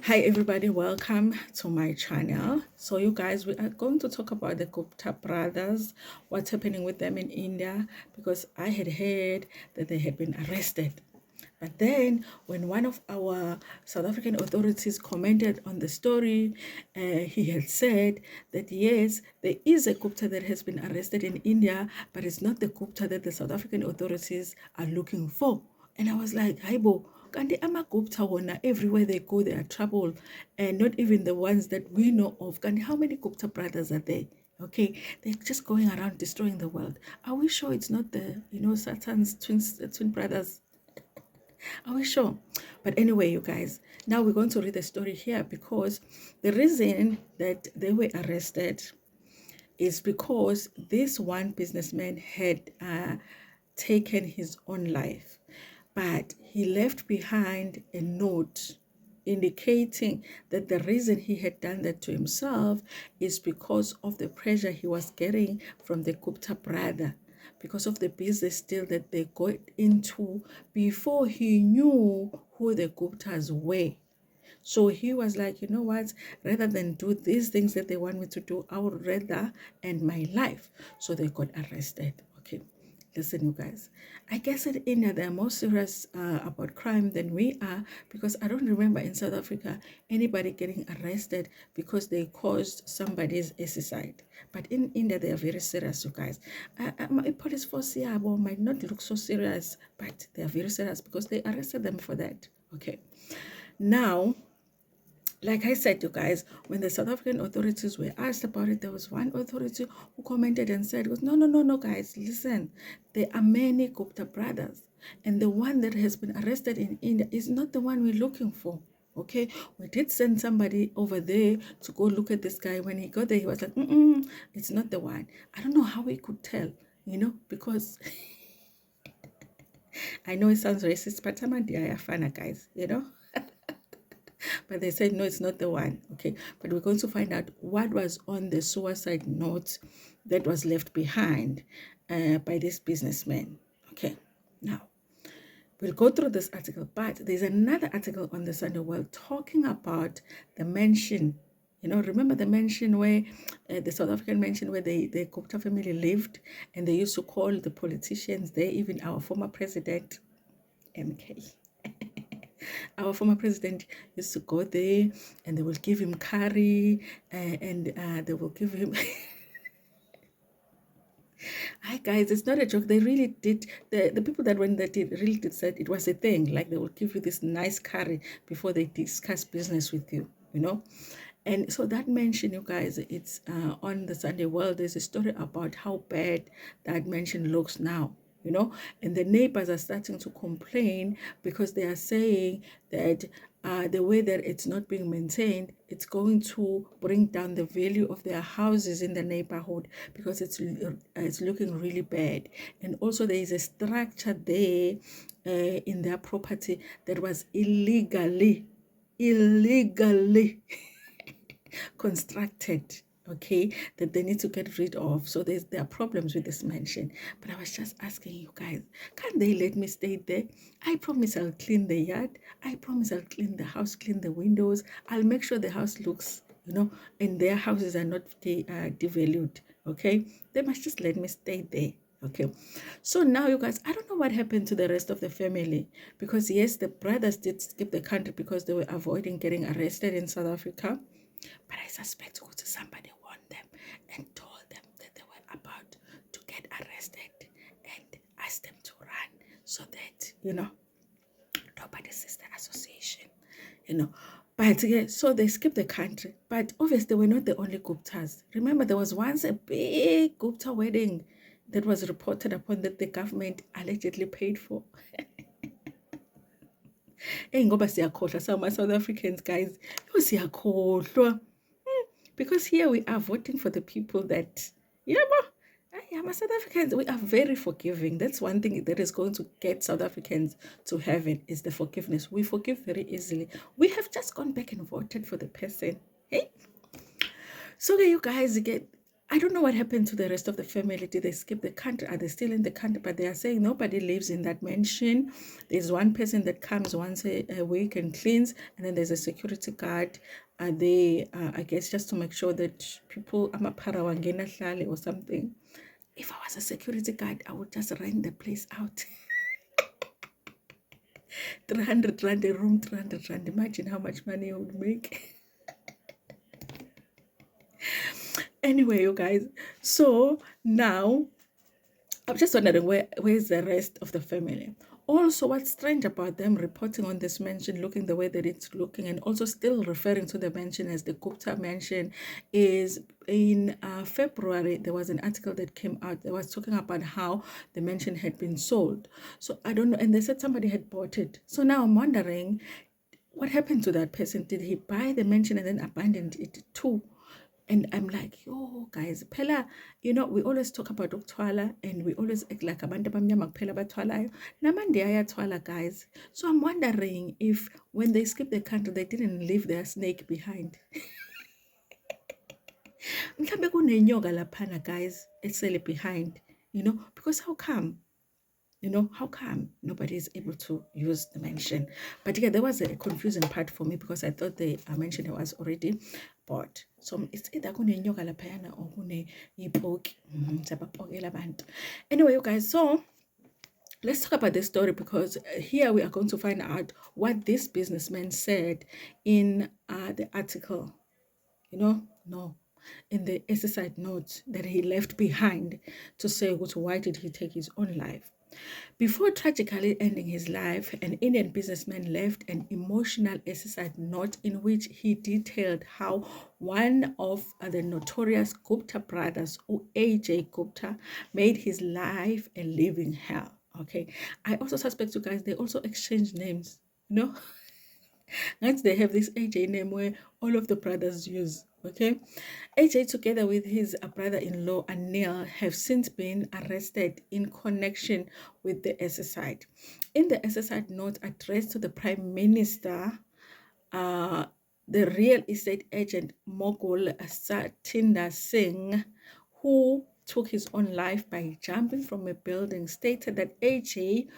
Hi everybody, welcome to my channel. So you guys, we are going to talk about the Gupta brothers, what's happening with them in India, because I had heard that they had been arrested. But then when one of our South African authorities commented on the story, he had said that yes, there is a Gupta that has been arrested in India, but it's not the Gupta that the South African authorities are looking for. And I was like, Haibo, kanti ama-Gupta wona, everywhere they go, they are trouble. And not even the ones that we know of. Kanti how many Gupta brothers are there? Okay, they're just going around destroying the world. Are we sure it's not the, Satan's twin brothers? Are we sure? But anyway, you guys, now we're going to read the story here because the reason that they were arrested is because this one businessman had taken his own life, but he left behind a note indicating that the reason he had done that to himself is because of the pressure he was getting from the Gupta brother, because of the business deal that they got into before he knew who the Guptas were. So he was like, you know what, rather than do these things that they want me to do, I would rather end my life. So they got arrested. Okay, listen, you guys. I guess in India, they're more serious about crime than we are, because I don't remember in South Africa anybody getting arrested because they caused somebody's suicide. But in India, they are very serious, you guys. My police force here might not look so serious, but they are very serious because they arrested them for that. Okay. Now, like I said, you guys, when the South African authorities were asked about it, there was one authority who commented and said, no, no, no, no, guys, listen, there are many Gupta brothers. And the one that has been arrested in India is not the one we're looking for. Okay, we did send somebody over there to go look at this guy. When he got there, he was like, it's not the one. I don't know how we could tell, because I know it sounds racist, but I'm a Diafana, guys, But they said, no, it's not the one. Okay. But we're going to find out what was on the suicide note that was left behind by this businessman. Okay. Now, we'll go through this article, but there's another article on the Sunday World talking about the mansion. Remember the mansion where the South African mansion where the Gupta family lived, and they used to call the politicians there, even our former president, MK. Our former president used to go there and they will give him curry and they will give him hi guys, it's not a joke. They really did. The people that went there really did said it was a thing. Like they will give you this nice curry before they discuss business with you, And so that mansion, you guys, it's on the Sunday World. There's a story about how bad that mansion looks now, and the neighbors are starting to complain because they are saying that the way that it's not being maintained, it's going to bring down the value of their houses in the neighborhood because it's looking really bad. And also there is a structure there in their property that was illegally constructed, okay, that they need to get rid of. So there are problems with this mansion. But I was just asking you guys, can't they let me stay there? I promise I'll clean the yard. I promise I'll clean the house, clean the windows. I'll make sure the house looks, and their houses are not devalued, okay? They must just let me stay there. Okay, so now you guys, I don't know what happened to the rest of the family, because yes, the brothers did skip the country because they were avoiding getting arrested in South Africa. But I suspect somebody warned them and told them that they were about to get arrested and asked them to run so that, nobody sees the association, But yeah, so they skipped the country. But obviously, they were not the only Guptas. Remember, there was once a big Gupta wedding that was reported upon that the government allegedly paid for. Ngoba siyakhohlwa South Africans, guys. Siyakhohlwa. Because here we are voting for the people that, South Africans, we are very forgiving. That's one thing that is going to get South Africans to heaven, is the forgiveness. We forgive very easily. We have just gone back and voted for the person. Hey? So you guys get, I don't know what happened to the rest of the family. Did they skip the country? Are they still in the country? But they are saying nobody lives in that mansion. There's one person that comes once a week and cleans, and then there's a security guard. They, I guess, just to make sure that people, or something. If I was a security guard, I would just rent the place out. 300 rand a room, 300 rand. Imagine how much money I would make. Anyway, you guys, so now I'm just wondering where's the rest of the family. Also, what's strange about them reporting on this mansion looking the way that it's looking, and also still referring to the mansion as the Gupta mansion, is in February there was an article that came out that was talking about how the mansion had been sold. So I don't know, and they said somebody had bought it. So now I'm wondering what happened to that person. Did he buy the mansion and then abandoned it too? And I'm like, yo, guys, Pella, we always talk about Uktwala and we always act like abantu abamnyama kuphela abathwalayo. Namande ayatwala, guys. So I'm wondering if when they skipped the country, they didn't leave their snake behind. Mhlambe kunenyoka laphana, guys, esele behind, because how come? How come nobody is able to use the mansion? But yeah, there was a confusing part for me because I thought the mansion was already bought. So it's either kunenyoka laphayana or kuneyipoki. Anyway, you guys, so let's talk about this story because here we are going to find out what this businessman said in the article. No, in the exercise notes that he left behind to say why did he take his own life. Before tragically ending his life, an Indian businessman left an emotional exercise note in which he detailed how one of the notorious Gupta brothers, A.J. Gupta, made his life a living hell. Okay, I also suspect you guys, they also exchange names, And they have this AJ name where all of the brothers use. Okay, AJ, together with his brother-in-law Anil, have since been arrested in connection with the exercise. In the exercise note addressed to the Prime Minister, the real estate agent mogul Satinder Singh, who took his own life by jumping from a building, stated that AJ,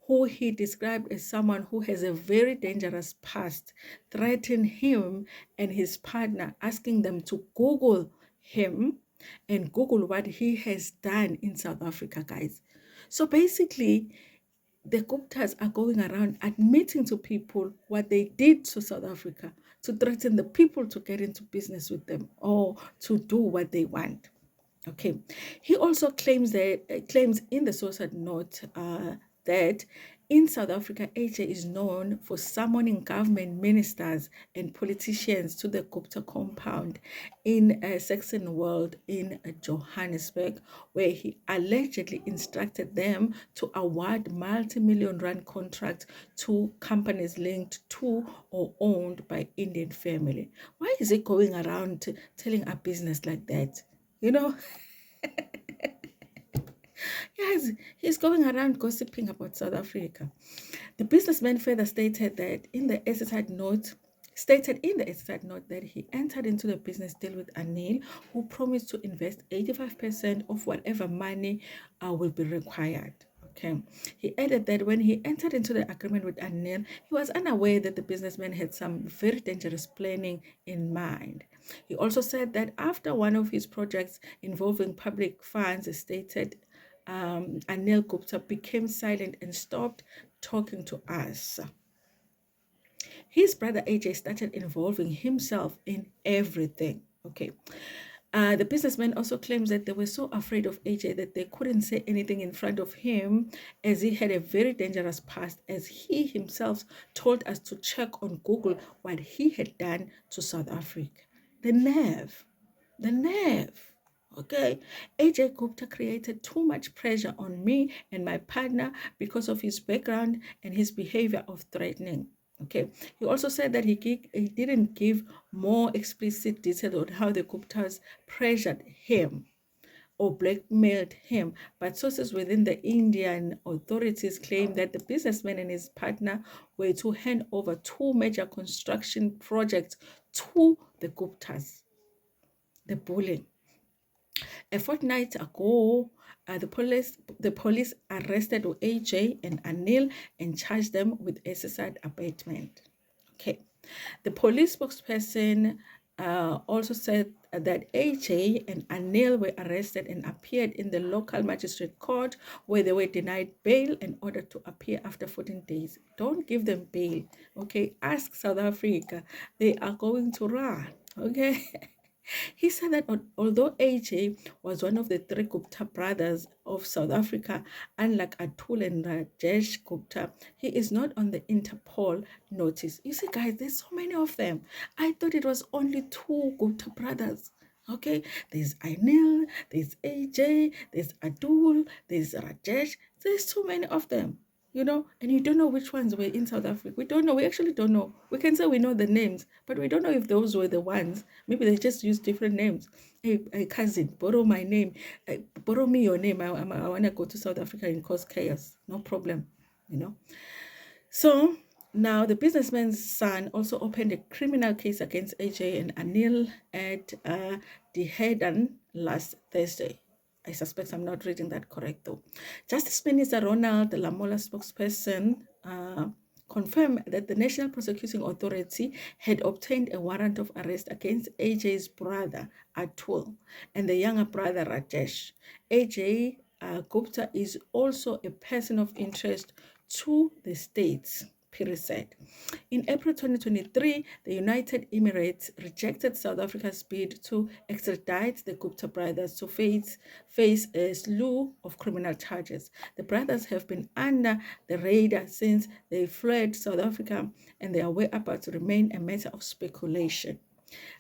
who he described as someone who has a very dangerous past, threatened him and his partner, asking them to Google him and Google what he has done in South Africa, guys. So basically, the Guptas are going around admitting to people what they did to South Africa, to threaten the people to get into business with them or to do what they want. Okay. He also claims in the suicide note that in South Africa, AJ is known for summoning government ministers and politicians to the Gupta compound in Saxon World in Johannesburg, where he allegedly instructed them to award multi-million rand contracts to companies linked to or owned by Indian family. Why is he going around telling a business like that? Yes, he's going around gossiping about South Africa. The businessman further stated in the exercise note that he entered into the business deal with Anil, who promised to invest 85% of whatever money will be required. Okay. He added that when he entered into the agreement with Anil, he was unaware that the businessman had some very dangerous planning in mind. He also said that after one of his projects involving public funds, stated Anil Gupta became silent and stopped talking to us. His brother AJ started involving himself in everything. Okay. The businessman also claims that they were so afraid of AJ that they couldn't say anything in front of him, as he had a very dangerous past, as he himself told us to check on Google what he had done to South Africa. The nerve. Okay, AJ Gupta created too much pressure on me and my partner because of his background and his behavior of threatening. Okay, he also said that he didn't give more explicit detail on how the Guptas pressured him or blackmailed him, but sources within the Indian authorities claim that the businessman and his partner were to hand over 2 major construction projects to the Guptas. The bullying. A fortnight ago, the police arrested AJ and Anil and charged them with suicide abatement. Okay. The police spokesperson also said that AJ and Anil were arrested and appeared in the local magistrate court where they were denied bail and ordered to appear after 14 days. Don't give them bail, okay? Ask South Africa. They are going to run, okay? He said that although AJ was one of the three Gupta brothers of South Africa, unlike Atul and Rajesh Gupta, he is not on the Interpol notice. You see, guys, there's so many of them. I thought it was only two Gupta brothers. Okay, there's Anil, there's AJ, there's Atul, there's Rajesh. There's too many of them, and you don't know which ones were in South Africa. We don't know. We actually don't know. We can say we know the names, but we don't know if those were the ones. Maybe they just used different names. Hey, cousin, borrow my name. Borrow me your name. I want to go to South Africa and cause chaos. No problem, you know. So now the businessman's son also opened a criminal case against AJ and Anil at the Hedan last Thursday. I suspect I'm not reading that correct though. Justice Minister Ronald Lamola, spokesperson, confirmed that the National Prosecuting Authority had obtained a warrant of arrest against AJ's brother Atul and the younger brother Rajesh. AJ Gupta is also a person of interest to the states. Piri said. In April 2023, the United Emirates rejected South Africa's bid to extradite the Gupta brothers to face a slew of criminal charges. The brothers have been under the radar since they fled South Africa, and their whereabouts remain a matter of speculation.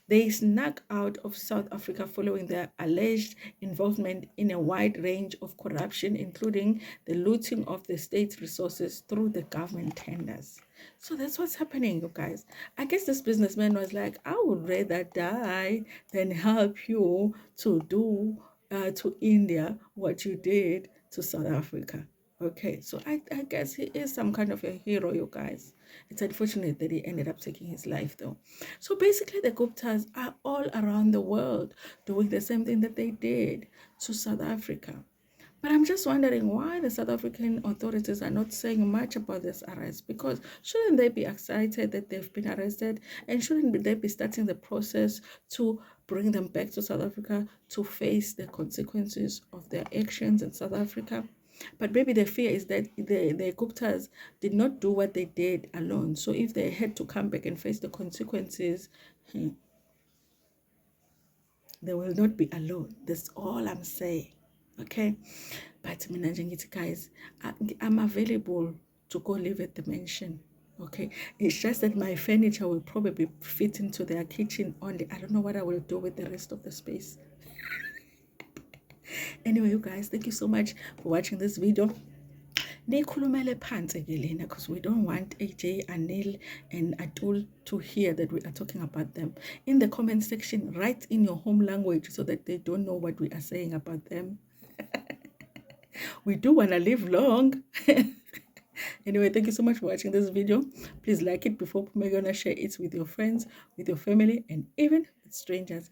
They snuck out of South Africa following their alleged involvement in a wide range of corruption, including the looting of the state's resources through the government tenders. So that's what's happening, you guys. I guess this businessman was like, I would rather die than help you to do to India what you did to South Africa. Okay, so I guess he is some kind of a hero, you guys. It's unfortunate that he ended up taking his life, though. So basically, the Guptas are all around the world doing the same thing that they did to South Africa. But I'm just wondering why the South African authorities are not saying much about this arrest, because shouldn't they be excited that they've been arrested, and shouldn't they be starting the process to bring them back to South Africa to face the consequences of their actions in South Africa? But maybe the fear is that the Guptas did not do what they did alone. So if they had to come back and face the consequences, they will not be alone. That's all I'm saying. Okay? But guys, I'm available to go live at the mansion. Okay? It's just that my furniture will probably fit into their kitchen only. I don't know what I will do with the rest of the space. Anyway, you guys, thank you so much for watching this video. Because we don't want AJ, Anil, and Atul to hear that we are talking about them. In the comment section, write in your home language so that they don't know what we are saying about them. We do want to live long. Anyway, thank you so much for watching this video. Please like it before you're gonna share it with your friends, with your family, and even with strangers.